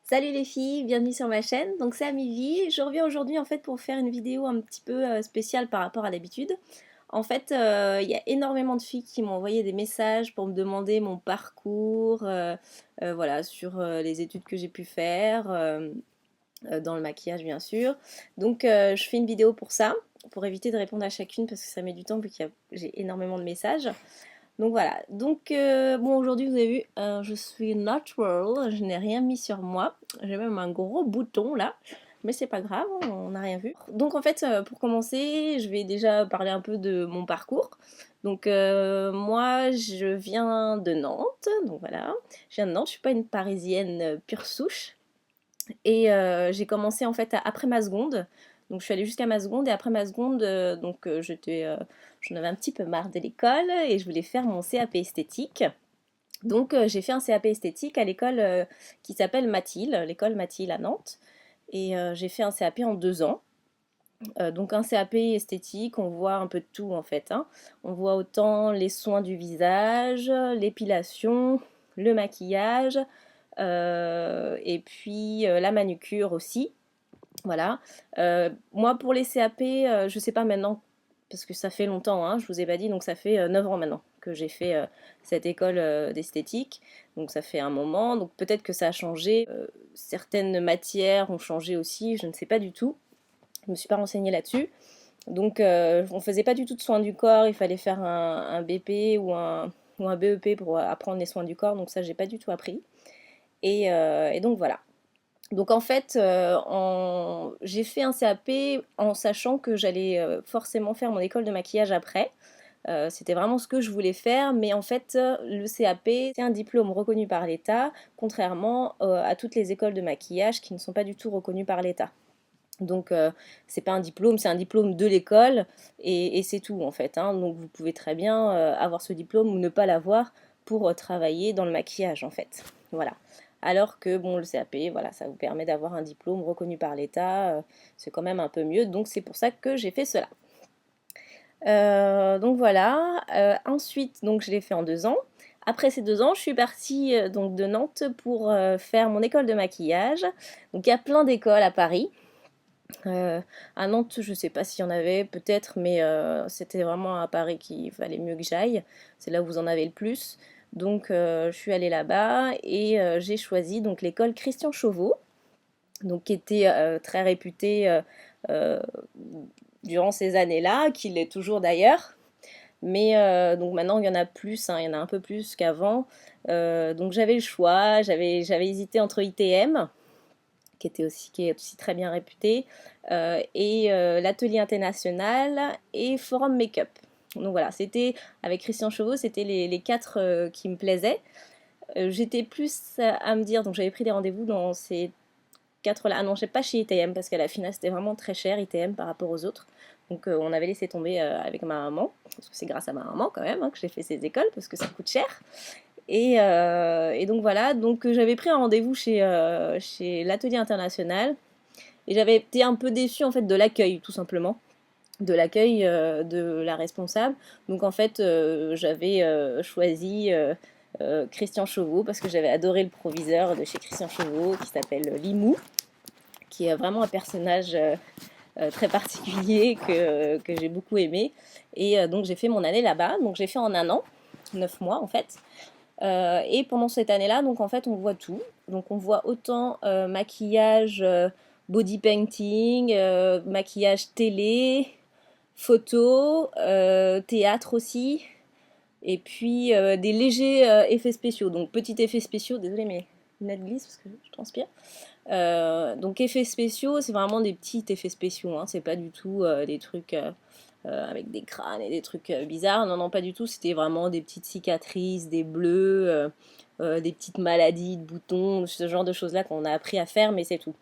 Salut les filles, bienvenue sur ma chaîne. Donc c'est Amivie. Je reviens aujourd'hui en fait pour faire une vidéo un petit peu spéciale par rapport à d'habitude. En fait, il y a énormément de filles qui m'ont envoyé des messages pour me demander mon parcours, voilà, sur les études que j'ai pu faire, dans le maquillage bien sûr. Donc je fais une vidéo pour ça, pour éviter de répondre à chacune parce que ça met du temps vu que j'ai énormément de messages. Donc voilà, donc bon aujourd'hui vous avez vu, je suis natural, je n'ai rien mis sur moi, j'ai même un gros bouton là, mais c'est pas grave, on n'a rien vu. Donc en fait pour commencer, je vais déjà parler un peu de mon parcours. Donc moi je viens de Nantes, donc voilà, je viens de Nantes, je suis pas une parisienne pure souche. Et j'ai commencé en fait après ma seconde. Donc je suis allée jusqu'à ma seconde et après ma seconde, j'en avais un petit peu marre de l'école et je voulais faire mon CAP esthétique. Donc j'ai fait un CAP esthétique à l'école qui s'appelle Mathilde, l'école Mathilde à Nantes. Et j'ai fait un CAP en 2 ans. Donc un CAP esthétique, on voit un peu de tout en fait, hein. On voit autant les soins du visage, l'épilation, le maquillage, et puis la manucure aussi. Voilà. Moi pour les CAP, je sais pas maintenant, parce que ça fait longtemps, hein, je vous ai pas dit, donc ça fait 9 ans maintenant que j'ai fait cette école d'esthétique. Donc ça fait un moment, donc peut-être que ça a changé. Certaines matières ont changé aussi, je ne sais pas du tout. Je me suis pas renseignée là-dessus. Donc on faisait pas du tout de soins du corps, il fallait faire un BP ou un BEP pour apprendre les soins du corps, donc ça j'ai pas du tout appris. Et donc voilà. Donc en fait, j'ai fait un CAP en sachant que j'allais forcément faire mon école de maquillage après. C'était vraiment ce que je voulais faire, mais en fait, le CAP, c'est un diplôme reconnu par l'État, contrairement à toutes les écoles de maquillage qui ne sont pas du tout reconnues par l'État. Donc c'est pas un diplôme, c'est un diplôme de l'école et c'est tout en fait, hein. Donc vous pouvez très bien avoir ce diplôme ou ne pas l'avoir pour travailler dans le maquillage en fait. Voilà. Alors que bon le CAP, voilà, ça vous permet d'avoir un diplôme reconnu par l'État, c'est quand même un peu mieux. Donc c'est pour ça que j'ai fait cela. Donc voilà. Ensuite donc je l'ai fait en 2 ans. Après ces 2 ans, je suis partie donc de Nantes pour faire mon école de maquillage. Donc il y a plein d'écoles à Paris. À Nantes, je sais pas s'il y en avait, peut-être, mais c'était vraiment à Paris qu'il fallait mieux que j'aille. C'est là où vous en avez le plus. Donc je suis allée là-bas et j'ai choisi donc l'école Christian Chauveau, donc qui était très réputée euh, durant ces années-là, qui l'est toujours d'ailleurs. Mais donc maintenant il y en a plus, hein, il y en a un peu plus qu'avant. Donc j'avais le choix, j'avais hésité entre ITM qui est aussi très bien réputé, et l'Atelier International et Forum Makeup. Donc voilà, c'était avec Christian Chauveau, c'était les quatre qui me plaisaient. J'étais plus à me dire, donc j'avais pris des rendez-vous dans ces quatre-là. Ah non, j'ai pas chez ITM parce qu'à la finale c'était vraiment très cher ITM par rapport aux autres. Donc on avait laissé tomber avec ma maman, parce que c'est grâce à ma maman quand même hein, que j'ai fait ces écoles parce que ça coûte cher. Et donc voilà, donc j'avais pris un rendez-vous chez l'Atelier International et j'avais été un peu déçue en fait de l'accueil tout simplement, de l'accueil de la responsable. Donc en fait j'avais choisi Christian Chauveau parce que j'avais adoré le proviseur de chez Christian Chauveau qui s'appelle Limou, qui est vraiment un personnage très particulier que j'ai beaucoup aimé. Et donc j'ai fait mon année là-bas, donc j'ai fait en un an, 9 mois en fait. Et pendant cette année-là, donc en fait, on voit tout. Donc on voit autant maquillage, body painting, maquillage télé, photo, théâtre aussi, et puis des légers effets spéciaux. Donc petits effets spéciaux, désolé mais net glisse parce que je transpire. Donc effets spéciaux, c'est vraiment des petits effets spéciaux, hein. C'est pas du tout des trucs avec des crânes et des trucs bizarres. Non, non, pas du tout. C'était vraiment des petites cicatrices, des bleus, des petites maladies de boutons, ce genre de choses-là qu'on a appris à faire, mais c'est tout.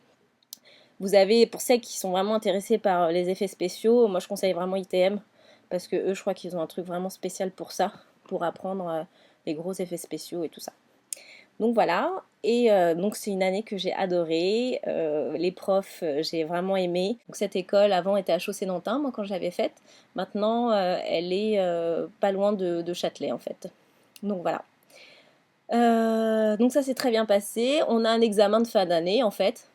Vous avez, pour celles qui sont vraiment intéressées par les effets spéciaux, moi je conseille vraiment ITM, parce que eux, je crois qu'ils ont un truc vraiment spécial pour ça, pour apprendre les gros effets spéciaux et tout ça. Donc voilà, et donc c'est une année que j'ai adorée. Les profs, j'ai vraiment aimé. Donc cette école avant était à Chaussée-d'Antin, moi quand je l'avais faite. Maintenant, elle est pas loin de Châtelet en fait. Donc voilà. Donc ça s'est très bien passé. On a un examen de fin d'année en fait.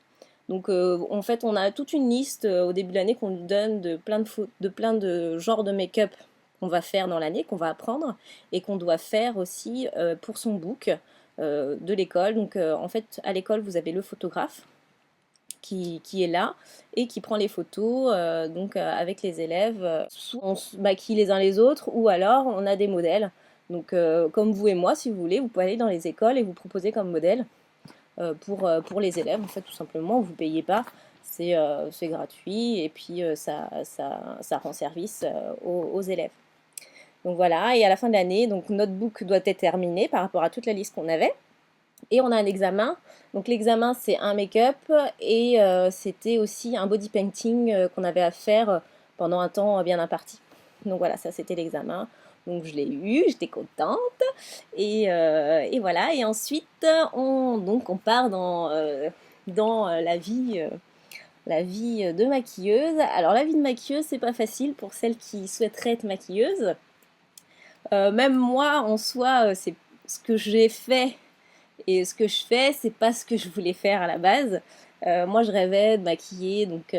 Donc en fait on a toute une liste au début de l'année qu'on nous donne de plein de genres de make-up qu'on va faire dans l'année, qu'on va apprendre et qu'on doit faire aussi pour son book de l'école. Donc en fait à l'école vous avez le photographe qui est là et qui prend les photos avec les élèves. Soit on se maquille les uns les autres ou alors on a des modèles. Donc comme vous et moi, si vous voulez, vous pouvez aller dans les écoles et vous proposer comme modèle pour les élèves. En fait, tout simplement, vous ne payez pas, c'est gratuit et puis ça rend service aux élèves. Donc voilà, et à la fin de l'année, donc notre book doit être terminé par rapport à toute la liste qu'on avait. Et on a un examen. Donc l'examen, c'est un make-up et c'était aussi un body painting qu'on avait à faire pendant un temps bien imparti. Donc voilà, ça c'était l'examen. Donc je l'ai eu, j'étais contente. Et voilà, et ensuite on part dans la vie de maquilleuse. Alors la vie de maquilleuse, c'est pas facile pour celles qui souhaiteraient être maquilleuse. Même moi, en soi, c'est ce que j'ai fait et ce que je fais, c'est pas ce que je voulais faire à la base. Moi, je rêvais de maquiller, donc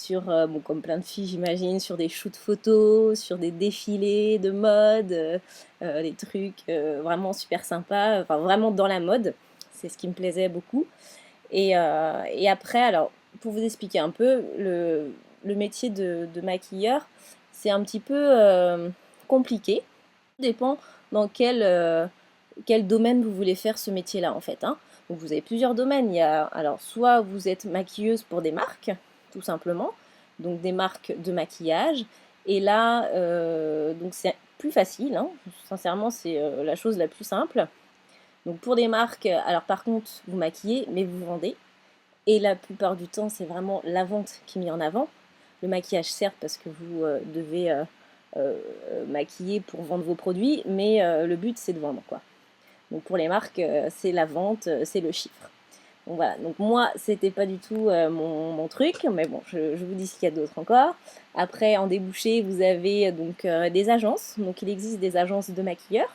bon, comme plein de filles, j'imagine, sur des shoots photos, sur des défilés de mode, des trucs vraiment super sympas, enfin vraiment dans la mode. C'est ce qui me plaisait beaucoup. Et après, alors, pour vous expliquer un peu, le métier de maquilleur, c'est un petit peu compliqué. Tout dépend dans quel domaine vous voulez faire ce métier-là en fait, hein. Donc vous avez plusieurs domaines. Il y a, alors soit vous êtes maquilleuse pour des marques, tout simplement, donc des marques de maquillage. Et là, donc c'est plus facile, hein. Sincèrement, c'est la chose la plus simple. Donc pour des marques, alors par contre, vous maquillez, mais vous vendez. Et la plupart du temps, c'est vraiment la vente qui est mise en avant. Le maquillage, certes, parce que vous devez maquiller pour vendre vos produits, mais le but, c'est de vendre, quoi. Donc pour les marques, c'est la vente, c'est le chiffre. Donc voilà, donc moi, c'était pas du tout mon truc, mais bon, je vous dis ce qu'il y a d'autre encore. Après, en débouché, vous avez donc des agences. Donc il existe des agences de maquilleurs,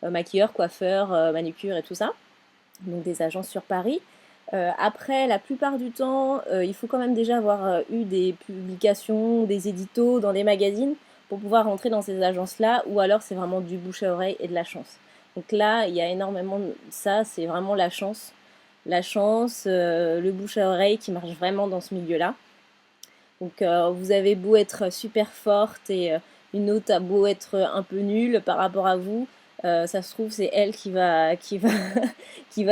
maquilleurs, coiffeurs, manucure et tout ça. Donc des agences sur Paris. Après, la plupart du temps, il faut quand même déjà avoir eu des publications, des éditos dans des magazines pour pouvoir rentrer dans ces agences-là, ou alors c'est vraiment du bouche à oreille et de la chance. Donc là, il y a énormément de ça, c'est vraiment la chance. La chance, le bouche à oreille qui marche vraiment dans ce milieu-là. Donc vous avez beau être super forte et une autre a beau être un peu nulle par rapport à vous, ça se trouve c'est elle qui va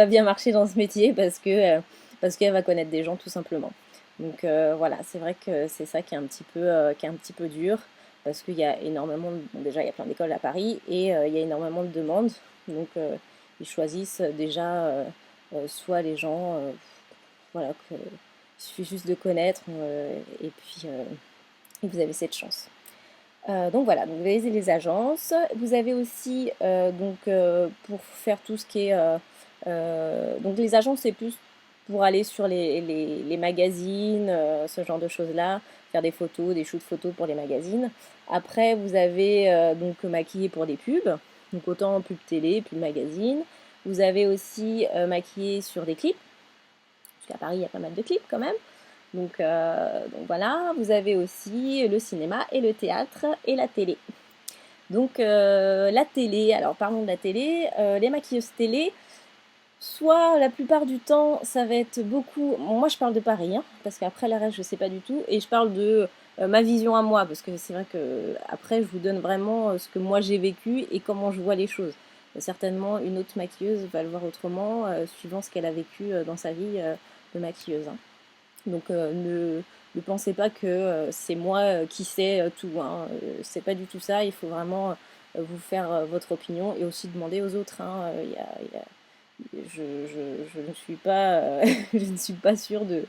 bien marcher dans ce métier parce qu'elle va connaître des gens tout simplement. Donc voilà, c'est vrai que c'est ça qui est un petit peu dur parce qu'il y a énormément bon, déjà il y a plein d'écoles à Paris et il y a énormément de demandes. Donc ils choisissent déjà soit les gens voilà que il suffit juste de connaître et puis vous avez cette chance. Donc voilà, donc vous avez les agences. Vous avez aussi pour faire tout ce qui est donc les agences c'est plus pour aller sur les magazines, ce genre de choses-là, faire des photos, des shoots photos pour les magazines. Après vous avez donc maquillé pour des pubs, donc autant pub télé, pub magazine. Vous avez aussi maquillé sur des clips, parce qu'à Paris il y a pas mal de clips quand même. Donc voilà, vous avez aussi le cinéma et le théâtre et la télé. Donc la télé, alors parlons de la télé, les maquilleuses télé, soit la plupart du temps ça va être beaucoup, bon, moi je parle de Paris, hein, parce qu'après la reste je sais pas du tout, et je parle de ma vision à moi, parce que c'est vrai que après je vous donne vraiment ce que moi j'ai vécu et comment je vois les choses. Certainement une autre maquilleuse va le voir autrement, suivant ce qu'elle a vécu dans sa vie de maquilleuse, hein. Donc ne pensez pas que c'est moi qui sais tout, hein. C'est pas du tout ça, il faut vraiment vous faire votre opinion et aussi demander aux autres, hein. Je ne suis pas, je ne suis pas sûre de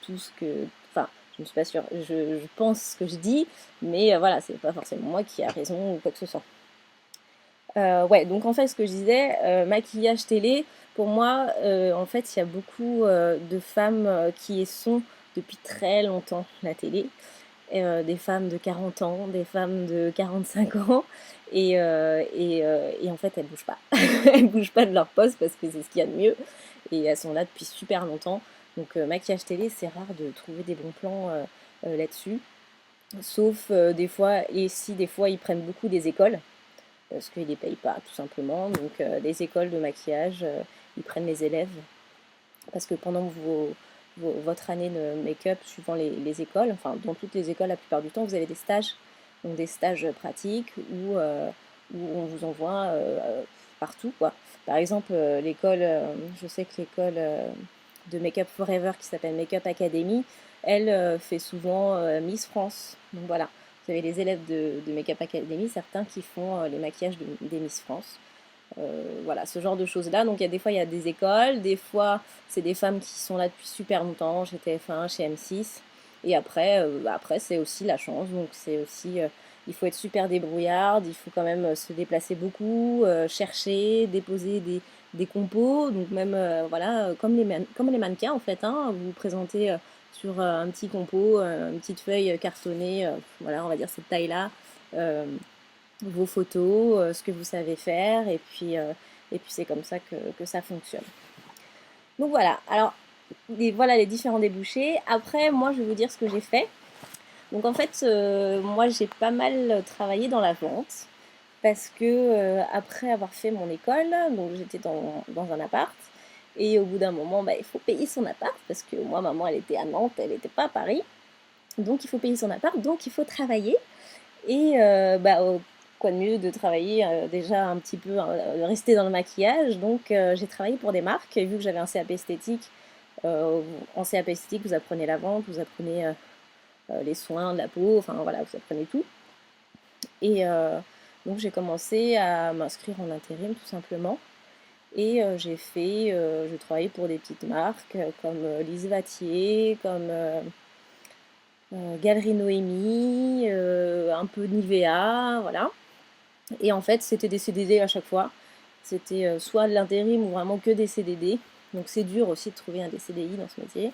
tout ce que... Enfin, je ne suis pas sûre, je pense ce que je dis, mais voilà, c'est pas forcément moi qui a raison ou quoi que ce soit. Ouais, donc en fait, ce que je disais, maquillage télé, pour moi, en fait, il y a beaucoup de femmes qui y sont depuis très longtemps la télé. des femmes de 40 ans, des femmes de 45 ans, et en fait elles bougent pas. Elles bougent pas de leur poste parce que c'est ce qu'il y a de mieux, et elles sont là depuis super longtemps. Donc maquillage télé, c'est rare de trouver des bons plans là-dessus, sauf des fois, et si des fois ils prennent beaucoup des écoles, parce qu'ils les payent pas tout simplement, donc des écoles de maquillage, ils prennent les élèves, parce que pendant votre année de make-up, suivant les écoles, enfin dans toutes les écoles la plupart du temps, vous avez des stages, donc des stages pratiques où on vous envoie partout, quoi. Par exemple, l'école, je sais que l'école de Make Up Forever qui s'appelle Make Up Academy, elle fait souvent Miss France. Donc voilà, vous avez les élèves de Make Up Academy, certains qui font les maquillages des Miss France. Voilà, ce genre de choses-là. Donc il y a des fois, il y a des écoles, des fois, c'est des femmes qui sont là depuis super longtemps, chez TF1, chez M6. Et après, après c'est aussi la chance. Donc c'est aussi, il faut être super débrouillarde, il faut quand même se déplacer beaucoup, chercher, déposer des compos. Donc même, voilà, comme les mannequins en fait, hein, vous vous présentez sur un petit compo, une petite feuille cartonnée, voilà, on va dire cette taille-là. Vos photos, ce que vous savez faire, et puis c'est comme ça que ça fonctionne. Donc voilà, alors voilà les différents débouchés. Après, moi, je vais vous dire ce que j'ai fait. Donc en fait, moi, j'ai pas mal travaillé dans la vente, parce que après avoir fait mon école, donc j'étais dans un appart, et au bout d'un moment, bah, il faut payer son appart, parce que moi, maman, elle était à Nantes, elle n'était pas à Paris, donc il faut payer son appart, donc il faut travailler. Et bah, quoi de mieux de travailler déjà un petit peu, rester dans le maquillage. Donc j'ai travaillé pour des marques, et vu que j'avais un CAP esthétique. En CAP esthétique, vous apprenez la vente, vous apprenez les soins de la peau, enfin voilà, vous apprenez tout. Et donc j'ai commencé à m'inscrire en intérim tout simplement. Et je travaillais pour des petites marques comme Lise Vatier, comme Galerie Noémie, un peu Nivea, voilà. Et en fait, c'était des CDD à chaque fois. C'était soit de l'intérim ou vraiment que des CDD. Donc c'est dur aussi de trouver un des CDI dans ce métier.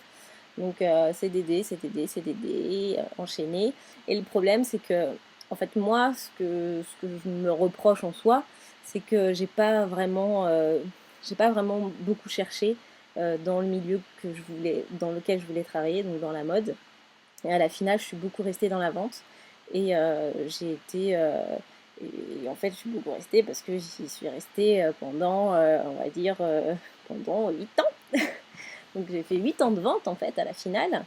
Donc CDD, CDD, CDD, enchaîné. Et le problème, c'est que, en fait, moi, ce que je me reproche en soi, c'est que j'ai pas vraiment beaucoup cherché dans le milieu dans lequel je voulais travailler, donc dans la mode. Et à la finale, je suis beaucoup restée dans la vente. Et j'ai été. Et en fait, je suis beaucoup restée parce que j'y suis restée pendant, on va dire, pendant 8 ans. Donc j'ai fait 8 ans de vente en fait à la finale.